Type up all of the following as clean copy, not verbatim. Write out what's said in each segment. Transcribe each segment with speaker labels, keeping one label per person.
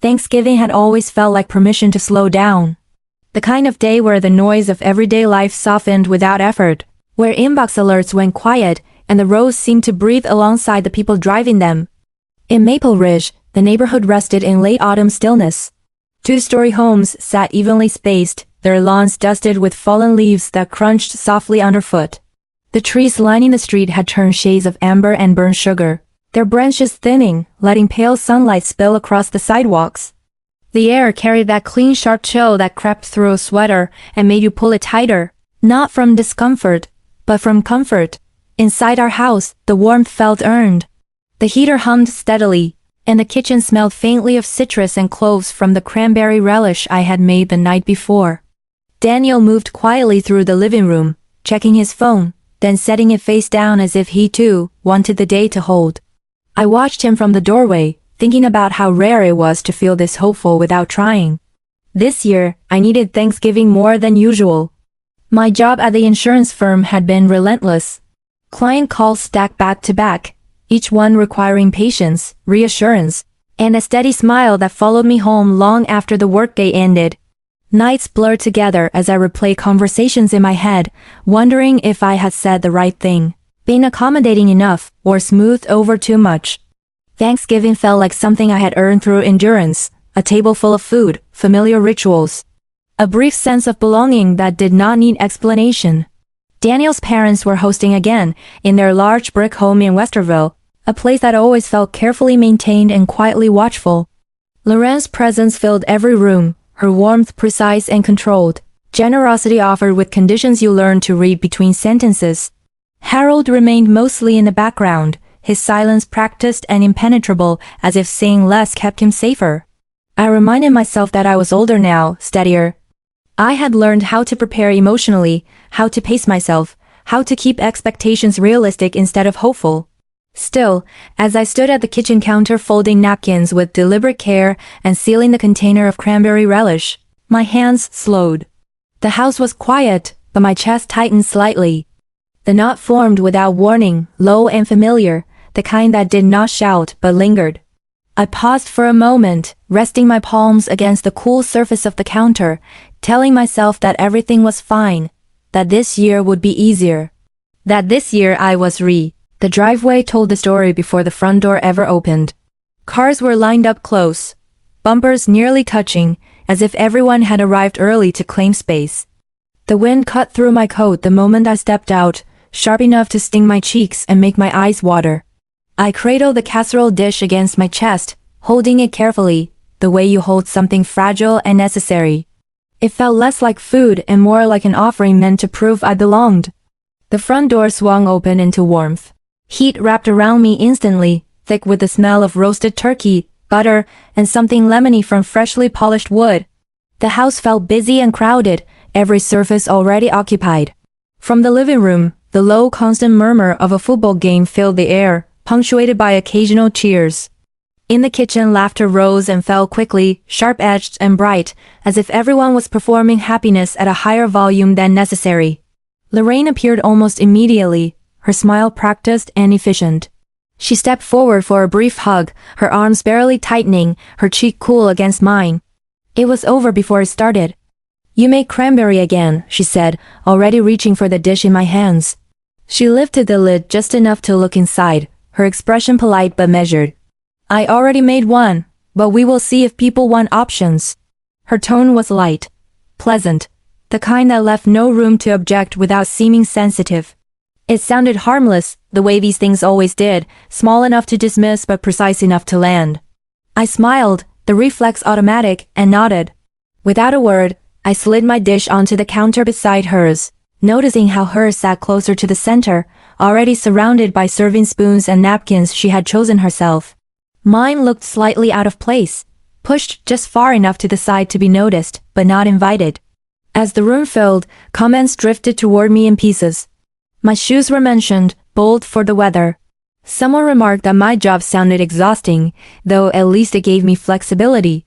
Speaker 1: Thanksgiving had always felt like permission to slow down. The kind of day where the noise of everyday life softened without effort, where inbox alerts went quiet and the roads seemed to breathe alongside the people driving them. In Maple Ridge, the neighborhood rested in late autumn stillness. Two-story homes sat evenly spaced, their lawns dusted with fallen leaves that crunched softly underfoot. The trees lining the street had turned shades of amber and burnt sugar, their branches thinning, letting pale sunlight spill across the sidewalks. The air carried that clean, sharp chill that crept through a sweater and made you pull it tighter, not from discomfort, but from comfort. Inside our house, the warmth felt earned. The heater hummed steadily, and the kitchen smelled faintly of citrus and cloves from the cranberry relish I had made the night before. Daniel moved quietly through the living room, checking his phone, then setting it face down as if he too wanted the day to hold. I watched him from the doorway, thinking about how rare it was to feel this hopeful without trying. This year, I needed Thanksgiving more than usual. My job at the insurance firm had been relentless. Client calls stacked back to back, each one requiring patience, reassurance, and a steady smile that followed me home long after the workday ended. Nights blurred together as I replayed conversations in my head, wondering if I had said the right thing, been accommodating enough, or smoothed over too much. Thanksgiving felt like something I had earned through endurance, a table full of food, familiar rituals. A brief sense of belonging that did not need explanation. Daniel's parents were hosting again, in their large brick home in Westerville, a place that always felt carefully maintained and quietly watchful. Loren's presence filled every room, her warmth precise and controlled, generosity offered with conditions you learned to read between sentences. Harold remained mostly in the background, his silence practiced and impenetrable, as if saying less kept him safer. I reminded myself that I was older now, steadier. I had learned how to prepare emotionally, how to pace myself, how to keep expectations realistic instead of hopeful. Still, as I stood at the kitchen counter folding napkins with deliberate care and sealing the container of cranberry relish, my hands slowed. The house was quiet, but my chest tightened slightly. The knot formed without warning, low and familiar, the kind that did not shout but lingered. I paused for a moment, resting my palms against the cool surface of the counter, telling myself that everything was fine, that this year would be easier. That this year I was The driveway told the story before the front door ever opened. Cars were lined up close, bumpers nearly touching, as if everyone had arrived early to claim space. The wind cut through my coat the moment I stepped out, sharp enough to sting my cheeks and make my eyes water. I cradled the casserole dish against my chest, holding it carefully, the way you hold something fragile and necessary. It felt less like food and more like an offering meant to prove I belonged. The front door swung open into warmth. Heat wrapped around me instantly, thick with the smell of roasted turkey, butter, and something lemony from freshly polished wood. The house felt busy and crowded, every surface already occupied. From the living room, the low, constant murmur of a football game filled the air, punctuated by occasional cheers. In the kitchen, laughter rose and fell quickly, sharp-edged and bright, as if everyone was performing happiness at a higher volume than necessary. Lorraine appeared almost immediately, her smile practiced and efficient. She stepped forward for a brief hug, her arms barely tightening, her cheek cool against mine. It was over before it started. "You made cranberry again," she said, already reaching for the dish in my hands. She lifted the lid just enough to look inside, her expression polite but measured. "I already made one, but we will see if people want options." Her tone was light, pleasant, the kind that left no room to object without seeming sensitive. It sounded harmless, the way these things always did, small enough to dismiss but precise enough to land. I smiled, the reflex automatic, and nodded. Without a word, I slid my dish onto the counter beside hers, noticing how hers sat closer to the center, already surrounded by serving spoons and napkins she had chosen herself. Mine looked slightly out of place, pushed just far enough to the side to be noticed, but not invited. As the room filled, comments drifted toward me in pieces. My shoes were mentioned, bold for the weather. Someone remarked that my job sounded exhausting, though at least it gave me flexibility.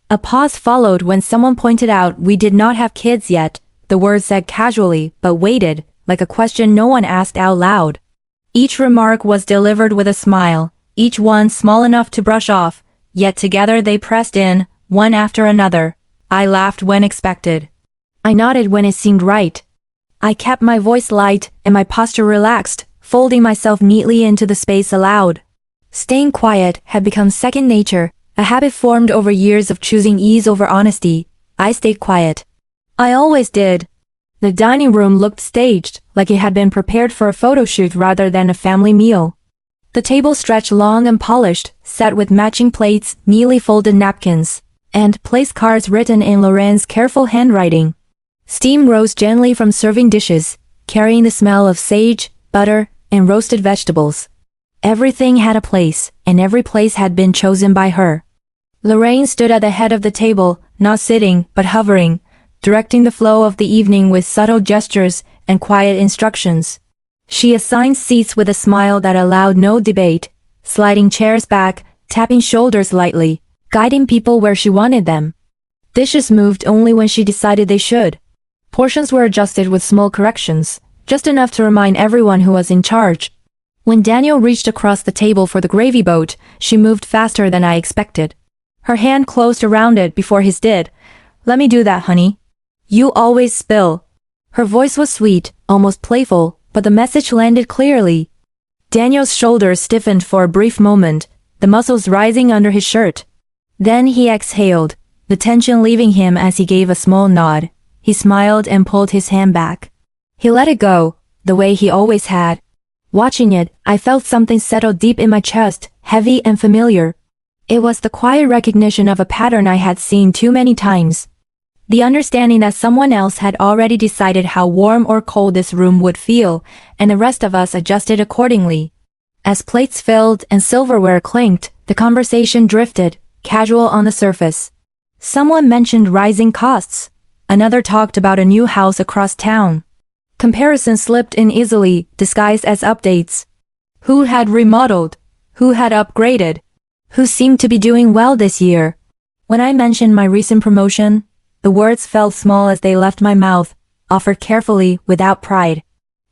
Speaker 1: A pause followed when someone pointed out we did not have kids yet, the word said casually, but weighted, like a question no one asked out loud. Each remark was delivered with a smile, each one small enough to brush off, yet together they pressed in, one after another. I laughed when expected. I nodded when it seemed right. I kept my voice light and my posture relaxed, folding myself neatly into the space allowed. Staying quiet had become second nature, a habit formed over years of choosing ease over honesty. I stayed quiet. I always did. The dining room looked staged, like it had been prepared for a photo shoot rather than a family meal. The table stretched long and polished, set with matching plates, neatly folded napkins, and place cards written in Lorraine's careful handwriting. Steam rose gently from serving dishes, carrying the smell of sage, butter, and roasted vegetables. Everything had a place, and every place had been chosen by her. Lorraine stood at the head of the table, not sitting, but hovering, directing the flow of the evening with subtle gestures and quiet instructions. She assigned seats with a smile that allowed no debate, sliding chairs back, tapping shoulders lightly, guiding people where she wanted them. Dishes moved only when she decided they should. Portions were adjusted with small corrections, just enough to remind everyone who was in charge. When Daniel reached across the table for the gravy boat, she moved faster than I expected. Her hand closed around it before his did. "Let me do that, honey. You always spill." Her voice was sweet, almost playful, but the message landed clearly. Daniel's shoulders stiffened for a brief moment, the muscles rising under his shirt. Then he exhaled, the tension leaving him as he gave a small nod. He smiled and pulled his hand back. He let it go, the way he always had. Watching it, I felt something settle deep in my chest, heavy and familiar. It was the quiet recognition of a pattern I had seen too many times. The understanding that someone else had already decided how warm or cold this room would feel, and the rest of us adjusted accordingly. As plates filled and silverware clinked, the conversation drifted, casual on the surface. Someone mentioned rising costs. Another talked about a new house across town. Comparisons slipped in easily, disguised as updates. Who had remodeled? Who had upgraded? Who seemed to be doing well this year? When I mentioned my recent promotion, the words felt small as they left my mouth, offered carefully, without pride.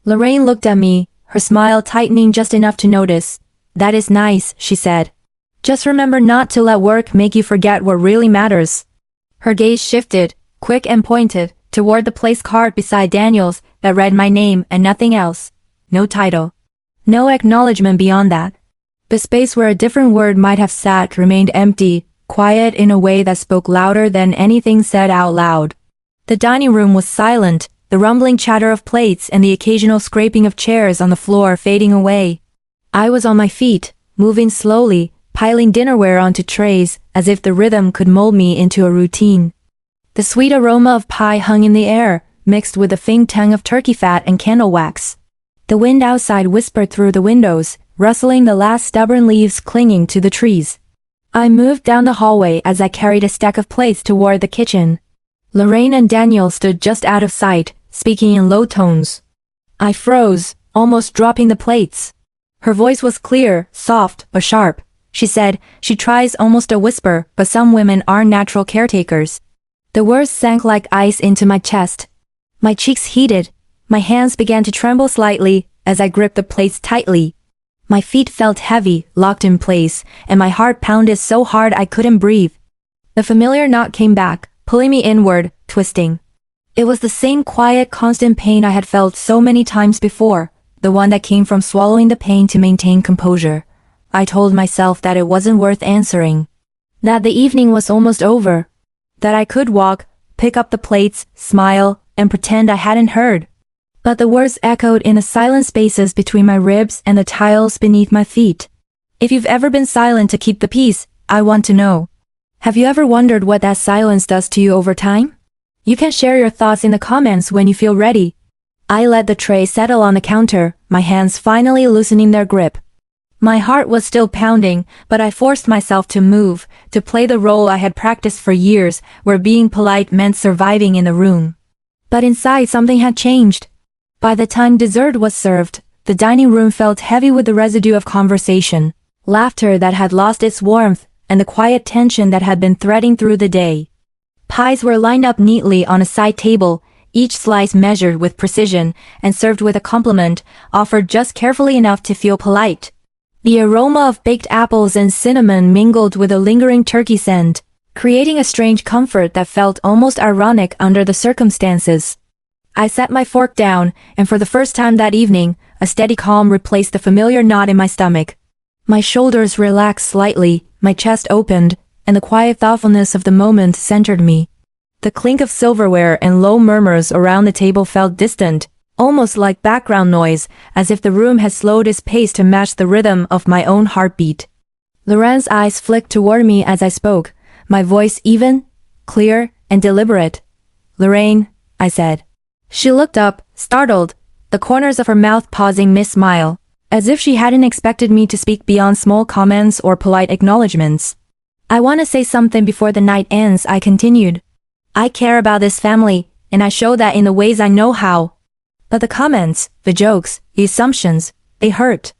Speaker 1: Lorraine looked at me, her smile tightening just enough to notice. "That is nice," she said. "Just remember not to let work make you forget what really matters." Her gaze shifted, quick and pointed, toward the place card beside Daniel's that read my name and nothing else. No title. No acknowledgement beyond that. The space where a different word might have sat remained empty, quiet in a way that spoke louder than anything said out loud. The dining room was silent, the rumbling chatter of plates and the occasional scraping of chairs on the floor fading away. I was on my feet, moving slowly, piling dinnerware onto trays, as if the rhythm could mold me into a routine. The sweet aroma of pie hung in the air, mixed with the faint tang of turkey fat and candle wax. The wind outside whispered through the windows, rustling the last stubborn leaves clinging to the trees. I moved down the hallway as I carried a stack of plates toward the kitchen. Lorraine and Daniel stood just out of sight, speaking in low tones. I froze, almost dropping the plates. Her voice was clear, soft, but sharp. She said, "She tries almost a whisper, but some women aren't natural caretakers." The words sank like ice into my chest. My cheeks heated. My hands began to tremble slightly as I gripped the plates tightly. My feet felt heavy, locked in place, and my heart pounded so hard I couldn't breathe. The familiar knot came back, pulling me inward, twisting. It was the same quiet, constant pain I had felt so many times before, the one that came from swallowing the pain to maintain composure. I told myself that it wasn't worth answering. That the evening was almost over. That I could walk, pick up the plates, smile, and pretend I hadn't heard. But the words echoed in the silent spaces between my ribs and the tiles beneath my feet. If you've ever been silent to keep the peace, I want to know. Have you ever wondered what that silence does to you over time? You can share your thoughts in the comments when you feel ready. I let the tray settle on the counter, my hands finally loosening their grip. My heart was still pounding, but I forced myself to move, to play the role I had practiced for years, where being polite meant surviving in the room. But inside something had changed. By the time dessert was served, the dining room felt heavy with the residue of conversation, laughter that had lost its warmth, and the quiet tension that had been threading through the day. Pies were lined up neatly on a side table, each slice measured with precision and served with a compliment, offered just carefully enough to feel polite. The aroma of baked apples and cinnamon mingled with a lingering turkey scent, creating a strange comfort that felt almost ironic under the circumstances. I set my fork down, and for the first time that evening, a steady calm replaced the familiar knot in my stomach. My shoulders relaxed slightly, my chest opened, and the quiet thoughtfulness of the moment centered me. The clink of silverware and low murmurs around the table felt distant, almost like background noise, as if the room had slowed its pace to match the rhythm of my own heartbeat. Loren's eyes flicked toward me as I spoke, my voice even, clear, and deliberate. "Lorraine," I said. She looked up, startled, the corners of her mouth pausing mid-smile, as if she hadn't expected me to speak beyond small comments or polite acknowledgments. "I want to say something before the night ends," I continued. "I care about this family, and I show that in the ways I know how. But the comments, the jokes, the assumptions, they hurt.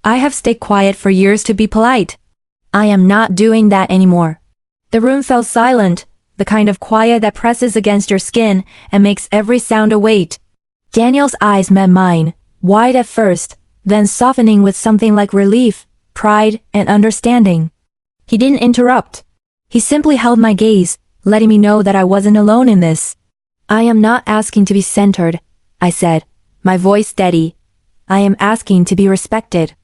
Speaker 1: I have stayed quiet for years to be polite. I am not doing that anymore." The room fell silent, the kind of quiet that presses against your skin and makes every sound a weight. Daniel's eyes met mine, wide at first, then softening with something like relief, pride, and understanding. He didn't interrupt. He simply held my gaze, letting me know that I wasn't alone in this. "I am not asking to be centered," I said, my voice steady. "I am asking to be respected."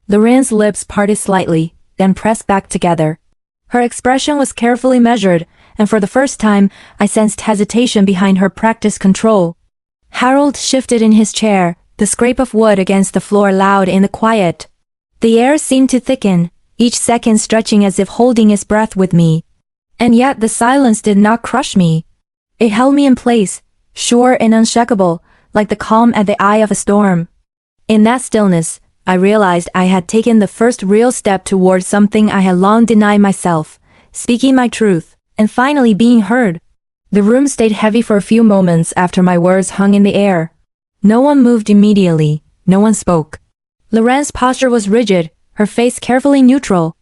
Speaker 1: Loren's lips parted slightly, then pressed back together. Her expression was carefully measured, and for the first time, I sensed hesitation behind her practiced control. Harold shifted in his chair, the scrape of wood against the floor loud in the quiet. The air seemed to thicken, each second stretching as if holding its breath with me. And yet the silence did not crush me. It held me in place, sure and unshakable, like the calm at the eye of a storm. In that stillness, I realized I had taken the first real step toward something I had long denied myself, speaking my truth, and finally being heard. The room stayed heavy for a few moments after my words hung in the air. No one moved immediately, no one spoke. Loren's posture was rigid, her face carefully neutral.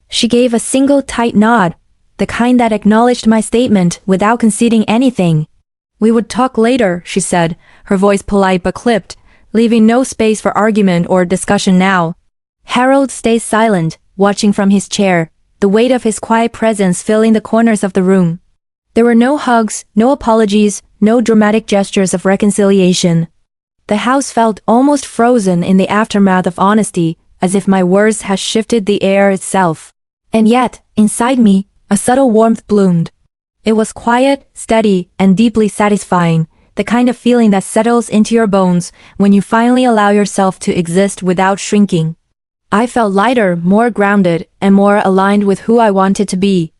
Speaker 1: She gave a single tight nod, the kind that acknowledged my statement without conceding anything. "We would talk later," she said, her voice polite but clipped, leaving no space for argument or discussion now. Harold stayed silent, watching from his chair, the weight of his quiet presence filling the corners of the room. There were no hugs, no apologies, no dramatic gestures of reconciliation. The house felt almost frozen in the aftermath of honesty, as if my words had shifted the air itself. And yet, inside me, a subtle warmth bloomed. It was quiet, steady, and deeply satisfying, the kind of feeling that settles into your bones when you finally allow yourself to exist without shrinking. I felt lighter, more grounded, and more aligned with who I wanted to be.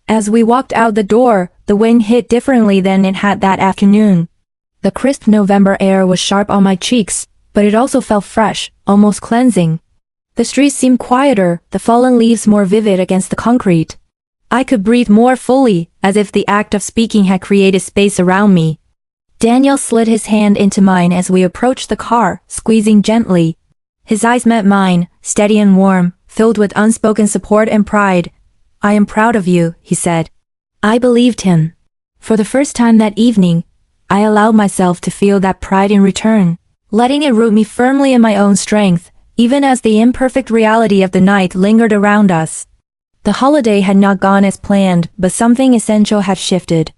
Speaker 1: As we walked out the door, the wind hit differently than it had that afternoon. The crisp November air was sharp on my cheeks, but it also felt fresh, almost cleansing. The streets seemed quieter, the fallen leaves more vivid against the concrete. I could breathe more fully, as if the act of speaking had created space around me. Daniel slid his hand into mine as we approached the car, squeezing gently. His eyes met mine, steady and warm, filled with unspoken support and pride. "I am proud of you," he said. I believed him. For the first time that evening, I allowed myself to feel that pride in return, letting it root me firmly in my own strength, even as the imperfect reality of the night lingered around us. The holiday had not gone as planned, but something essential had shifted.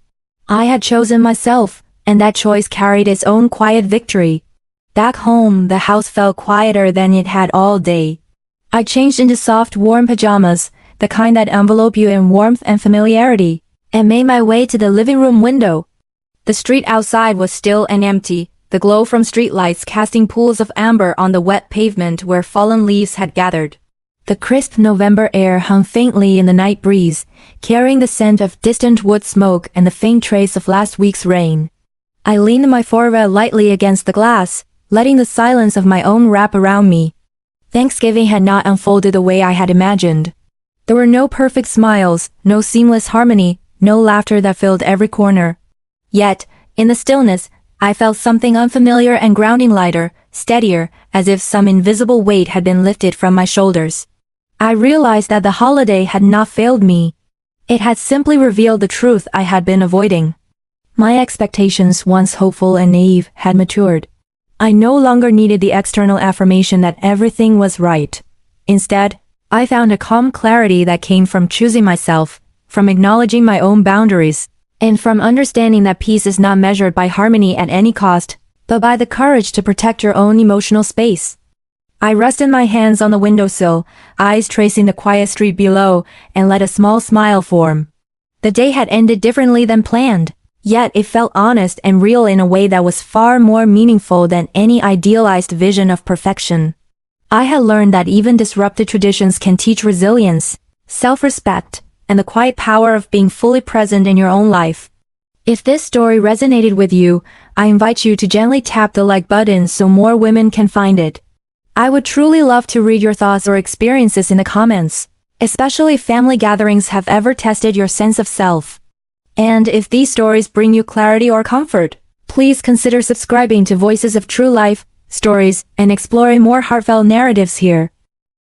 Speaker 1: I had chosen myself, and that choice carried its own quiet victory. Back home, the house felt quieter than it had all day. I changed into soft, warm pajamas, the kind that envelope you in warmth and familiarity, and made my way to the living room window. The street outside was still and empty, the glow from streetlights casting pools of amber on the wet pavement where fallen leaves had gathered. The crisp November air hung faintly in the night breeze, carrying the scent of distant wood smoke and the faint trace of last week's rain. I leaned my forehead lightly against the glass, letting the silence of my own wrap around me. Thanksgiving had not unfolded the way I had imagined. There were no perfect smiles, no seamless harmony, no laughter that filled every corner. Yet, in the stillness, I felt something unfamiliar and grounding, lighter, steadier, as if some invisible weight had been lifted from my shoulders. I realized that the holiday had not failed me. It had simply revealed the truth I had been avoiding. My expectations, once hopeful and naive, had matured. I no longer needed the external affirmation that everything was right. Instead, I found a calm clarity that came from choosing myself, from acknowledging my own boundaries, and from understanding that peace is not measured by harmony at any cost, but by the courage to protect your own emotional space. I rested my hands on the windowsill, eyes tracing the quiet street below, and let a small smile form. The day had ended differently than planned, yet it felt honest and real in a way that was far more meaningful than any idealized vision of perfection. I had learned that even disrupted traditions can teach resilience, self-respect, and the quiet power of being fully present in your own life. If this story resonated with you, I invite you to gently tap the like button so more women can find it. I would truly love to read your thoughts or experiences in the comments, especially if family gatherings have ever tested your sense of self. And if these stories bring you clarity or comfort, please consider subscribing to Voices of True Life Stories and exploring more heartfelt narratives here.